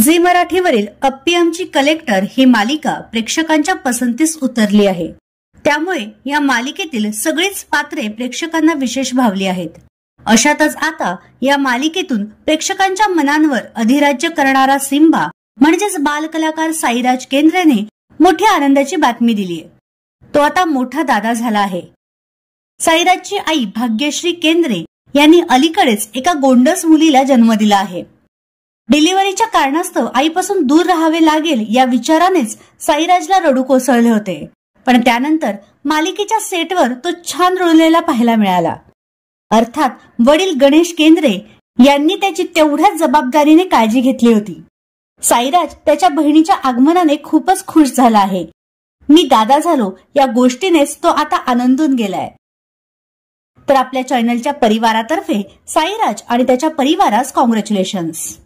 Zee मराठीवरील अप्पी आमची collector ही मालिका प्रेक्षकांच्या पसंतीस उतरली आहे. त्यामुळे या मालिकेतील सगळीच पात्रे प्रेक्षकांना विशेष भावली आहेत. अशातच आता या मालिकेतून प्रेक्षकांच्या मनांवर अधिराज्य करणारा सिम्बा म्हणजेच बालकलाकार साईराज केंद्रेने मोठ्या आनंदाची बातमी दिली आहे. तो आता मोठा दादा झाला आहे. साईराजची आई भाग्यश्री केंद्रे यांनी अलीकडेच एका गोंडस मुलीला जन्म दिला आहे. डिलिव्हरीच्या कारणास्तव आईपासून दूर राहावे लागेल या विचारानेच साईराजला रडू कोसळले होते. पण त्यानंतर मालिकेच्या सेटवर तो छान रुळलेला पाहायला मिळाला. अर्थात वडील गणेश केंद्रे यांनी त्याची तेवढ्याच जबाबदारीने काळजी घेतली होती. साईराज त्याच्या बहिणीच्या आगमनाने खूपच खुश झाला आहे. मी दादा झालो या गोष्टीनेच तो आता आनंदून गेलाय. तर आपल्या चॅनलच्या परिवारातर्फे साईराज आणि त्याच्या परिवारास कॉंग्रॅच्युलेशन्स.